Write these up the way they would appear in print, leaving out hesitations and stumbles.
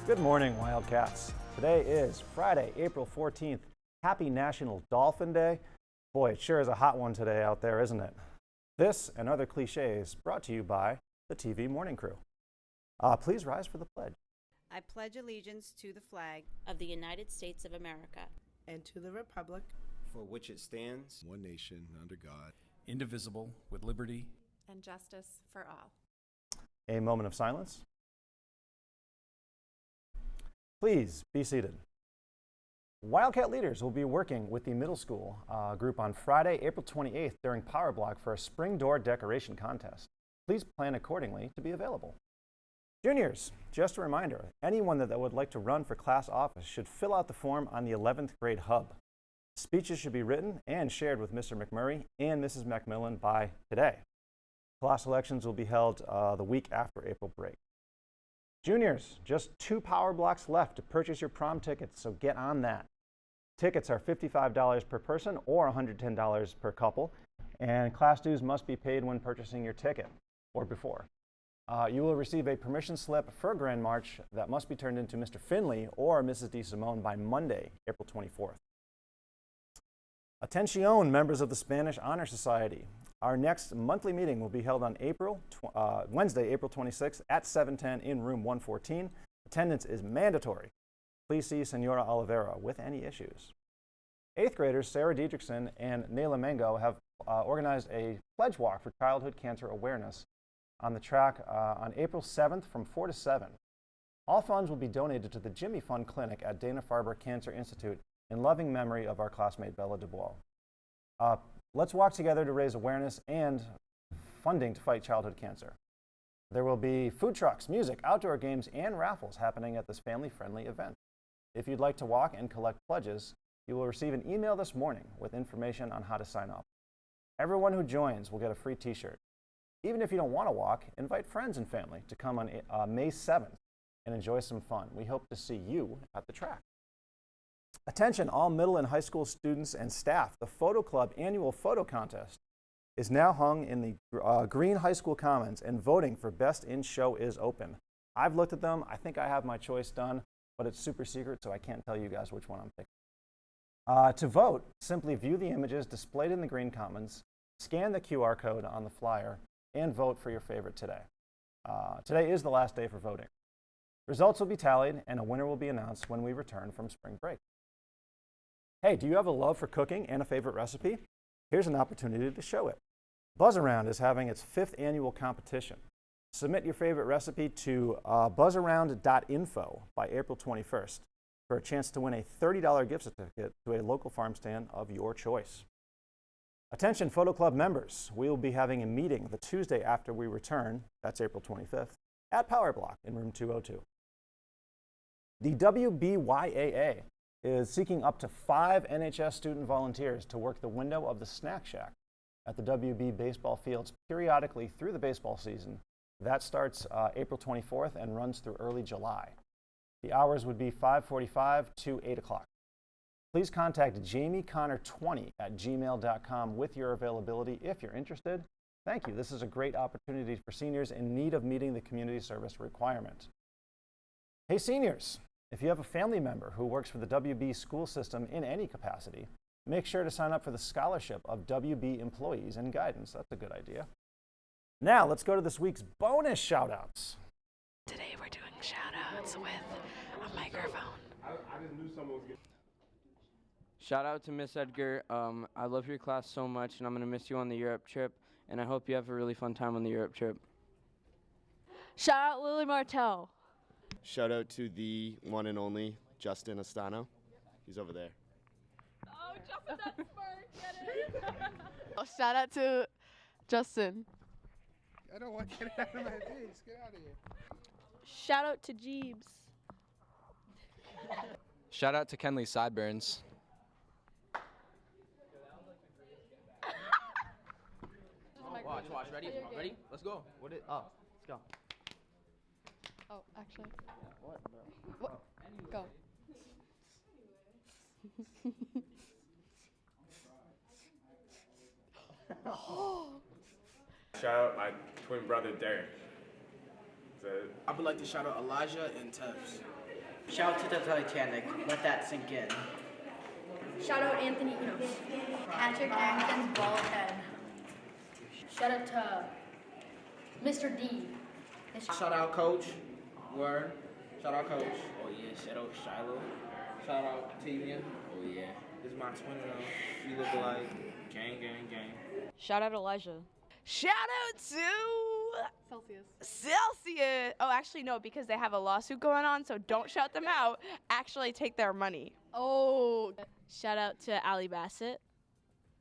Good morning, Wildcats. Today is Friday, April 14th. Happy National Dolphin Day. Boy, it sure is a hot one today out there, isn't it? This and other cliches brought to you by the TV Morning Crew. Please rise for the pledge. I pledge allegiance to the flag of the United States of America and to the republic for which it stands, one nation, under God, indivisible, with liberty and justice for all. A moment of silence. Please be seated. Wildcat leaders will be working with the middle school group on Friday, April 28th during Power Block for a spring door decoration contest. Please plan accordingly to be available. Juniors, just a reminder, anyone that would like to run for class office should fill out the form on the 11th grade hub. Speeches should be written and shared with Mr. McMurray and Mrs. Macmillan by today. Class elections will be held the week after April break. Juniors, just 2 Power Blocks left to purchase your prom tickets, so get on that. Tickets are $55 per person or $110 per couple, and class dues must be paid when purchasing your ticket or before. You will receive a permission slip for Grand March that must be turned into Mr. Finley or Mrs. DeSimone by Monday, April 24th. Attention, members of the Spanish Honor Society. Our next monthly meeting will be held on Wednesday, April 26th at 7:10 in room 114. Attendance is mandatory. Please see Senora Oliveira with any issues. 8th graders Sarah Diedrichson and Nayla Mango have organized a pledge walk for childhood cancer awareness on the track on April 7th from 4 to 7. All funds will be donated to the Jimmy Fund Clinic at Dana-Farber Cancer Institute in loving memory of our classmate Bella Dubois. Let's walk together to raise awareness and funding to fight childhood cancer. There will be food trucks, music, outdoor games, and raffles happening at this family-friendly event. If you'd like to walk and collect pledges, you will receive an email this morning with information on how to sign up. Everyone who joins will get a free t-shirt. Even if you don't want to walk, invite friends and family to come on May 7th and enjoy some fun. We hope to see you at the track. Attention, all middle and high school students and staff. The Photo Club annual photo contest is now hung in the Green High School Commons, and voting for Best in Show is open. I've looked at them. I think I have my choice done, but it's super secret, so I can't tell you guys which one I'm picking. To vote, simply view the images displayed in the Green Commons, scan the QR code on the flyer, and vote for your favorite today. Today is the last day for voting. Results will be tallied, and a winner will be announced when we return from spring break. Hey, do you have a love for cooking and a favorite recipe? Here's an opportunity to show it. Buzz Around is having its 5th annual competition. Submit your favorite recipe to buzzaround.info by April 21st for a chance to win a $30 gift certificate to a local farm stand of your choice. Attention Photo Club members, we will be having a meeting the Tuesday after we return, that's April 25th, at Power Block in room 202. The WBYAA is seeking up to 5 NHS student volunteers to work the window of the snack shack at the WB baseball fields periodically through the baseball season. That starts April 24th and runs through early July. The hours would be 5:45 to 8 o'clock. Please contact jamieconnor20@gmail.com with your availability if you're interested. Thank you. This is a great opportunity for seniors in need of meeting the community service requirement. Hey seniors, if you have a family member who works for the WB school system in any capacity, make sure to sign up for the scholarship of WB employees and guidance. That's a good idea. Now let's go to this week's bonus shout-outs. Today we're doing shout-outs with a microphone. I just knew someone was getting... Shout out to Miss Edgar. I love your class so much, and I'm going to miss you on the Europe trip, and I hope you have a really fun time on the Europe trip. Shout out Lily Martell. Shout out to the one and only Justin Astano. He's over there. Oh, Justin, that's smart. Get it? Oh, shout out to Justin. I don't want to get it out of my face. Get out of here. Shout out to Jeebs. Shout out to Kenley Sideburns. Watch. Ready? Let's go. Let's go. Oh, actually. What, bro? What? Go. Shout out my twin brother Derek. I would like to shout out Elijah and Tebs. Shout out to the Titanic. Let that sink in. Shout out Anthony Enos. Patrick Harrington's bald head. Shout out to Mr. D. Shout out Coach. Word. Shout out Coach. Oh yeah. Shout out Shiloh. Shout out Tavian. Oh yeah. This is my twin now. We look alike. Gang, gang, gang. Shout out Elijah. Shout out to Celsius. Oh, actually, no, because they have a lawsuit going on, so don't shout them out. Actually, take their money. Oh. Shout out to Ali Bassett.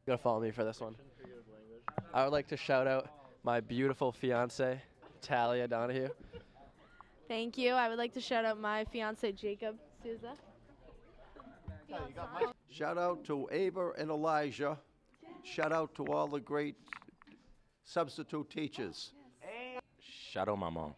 You gotta follow me for this one. I would like to shout out my beautiful fiance, Talia Donahue. Thank you. I would like to shout out my fiance Jacob Souza. Shout out to Ava and Elijah. Shout out to all the great substitute teachers. Shout out my mom.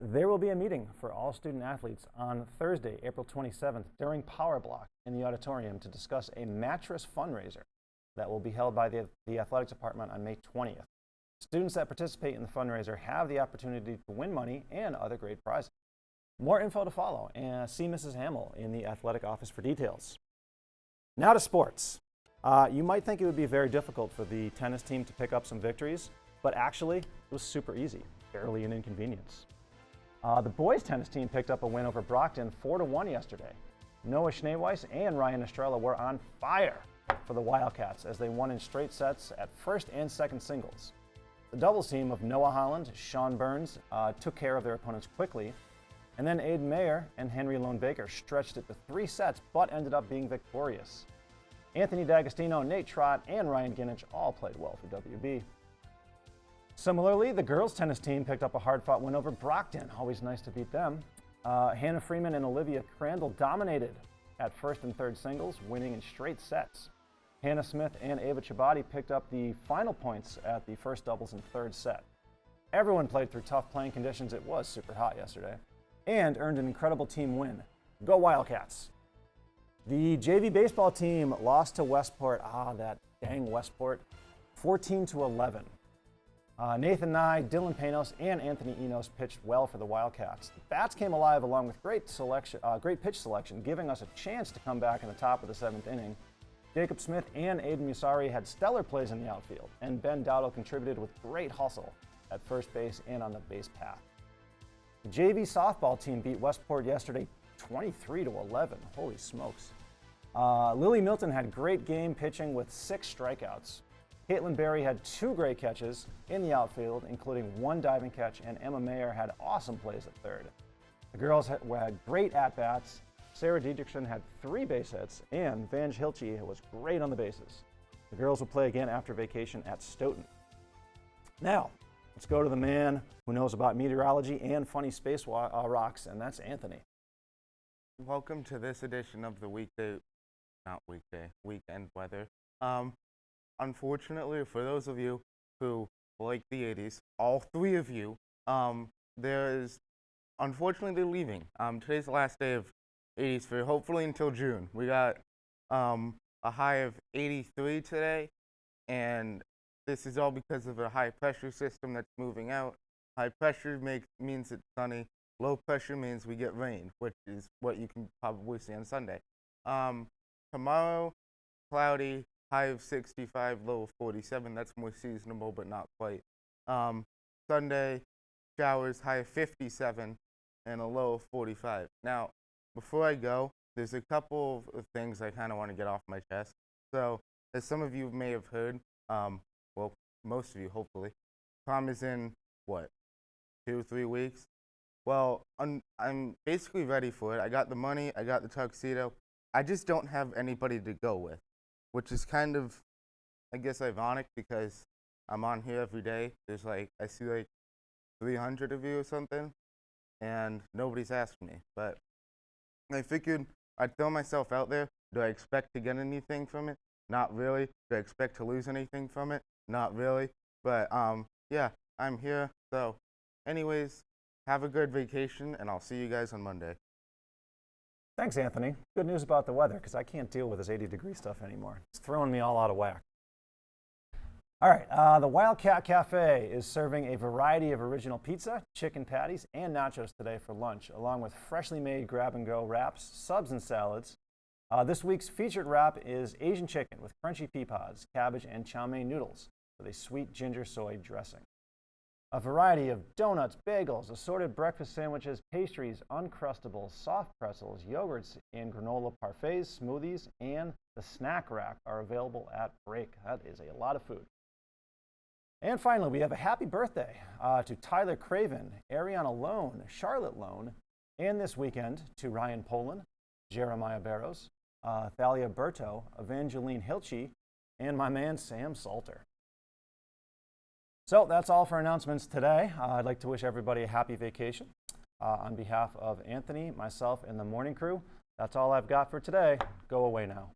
There will be a meeting for all student athletes on Thursday, April 27th during Power Block in the auditorium to discuss a mattress fundraiser that will be held by the athletics department on May 20th. Students that participate in the fundraiser have the opportunity to win money and other great prizes. More info to follow, and see Mrs. Hamill in the athletic office for details. Now to sports. You might think it would be very difficult for the tennis team to pick up some victories, but actually it was super easy, barely an inconvenience. The boys tennis team picked up a win over Brockton 4-1 yesterday. Noah Schneeweiss and Ryan Estrella were on fire for the Wildcats as they won in straight sets at first and second singles. The doubles team of Noah Holland, Sean Burns took care of their opponents quickly, and then Aiden Mayer and Henry Lone Baker stretched it to 3 sets but ended up being victorious. Anthony D'Agostino, Nate Trott, and Ryan Ginich all played well for WB. Similarly, the girls tennis team picked up a hard-fought win over Brockton. Always nice to beat them. Hannah Freeman and Olivia Crandall dominated at first and third singles, winning in straight sets. Hannah Smith and Ava Chabadi picked up the final points at the first doubles and third set. Everyone played through tough playing conditions. It was super hot yesterday, and earned an incredible team win. Go Wildcats! The JV baseball team lost to Westport. That dang Westport. 14-11. Nathan Nye, Dylan Panos, and Anthony Enos pitched well for the Wildcats. The bats came alive along with great pitch selection, giving us a chance to come back in the top of the 7th inning. Jacob Smith and Aiden Musari had stellar plays in the outfield, and Ben Dowdle contributed with great hustle at first base and on the base path. The JV softball team beat Westport yesterday 23-11. Holy smokes. Lily Milton had great game pitching with 6 strikeouts. Caitlin Berry had 2 great catches in the outfield, including 1 diving catch, and Emma Mayer had awesome plays at third. The girls had great at-bats. Sarah Diedrichsen had 3 base hits, and Vange Hilche was great on the bases. The girls will play again after vacation at Stoughton. Now, let's go to the man who knows about meteorology and funny space rocks, and that's Anthony. Welcome to this edition of the weekend weather. Unfortunately, for those of you who like the 80s, all 3 of you, unfortunately they're leaving. Today's the last day of 80s for hopefully until June. We got a high of 83 today, and this is all because of a high pressure system that's moving out. High pressure means it's sunny. Low pressure means we get rain, which is what you can probably see on Sunday. Tomorrow, cloudy, high of 65, low of 47. That's more seasonable, but not quite. Sunday, showers, high of 57, and a low of 45. Now, before I go, there's a couple of things I kind of want to get off my chest. So, as some of you may have heard, well, most of you, hopefully, prom is in, 2-3 weeks? Well, I'm basically ready for it. I got the money, I got the tuxedo. I just don't have anybody to go with, which is kind of, I guess, ironic because I'm on here every day. I see 300 of you or something, and nobody's asked me. But I figured I'd throw myself out there. Do I expect to get anything from it? Not really. Do I expect to lose anything from it? Not really. But yeah, I'm here. So anyways, have a good vacation, and I'll see you guys on Monday. Thanks, Anthony. Good news about the weather, because I can't deal with this 80-degree stuff anymore. It's throwing me all out of whack. All right, the Wildcat Cafe is serving a variety of original pizza, chicken patties, and nachos today for lunch, along with freshly made grab-and-go wraps, subs, and salads. This week's featured wrap is Asian chicken with crunchy pea pods, cabbage, and chow mein noodles with a sweet ginger soy dressing. A variety of donuts, bagels, assorted breakfast sandwiches, pastries, Uncrustables, soft pretzels, yogurts, and granola parfaits, smoothies, and the snack rack are available at Break. That is a lot of food. And finally, we have a happy birthday to Tyler Craven, Ariana Lone, Charlotte Lone, and this weekend to Ryan Poland, Jeremiah Barrows, Thalia Berto, Evangeline Hilchi, and my man Sam Salter. So that's all for announcements today. I'd like to wish everybody a happy vacation. On behalf of Anthony, myself, and the morning crew, that's all I've got for today. Go away now.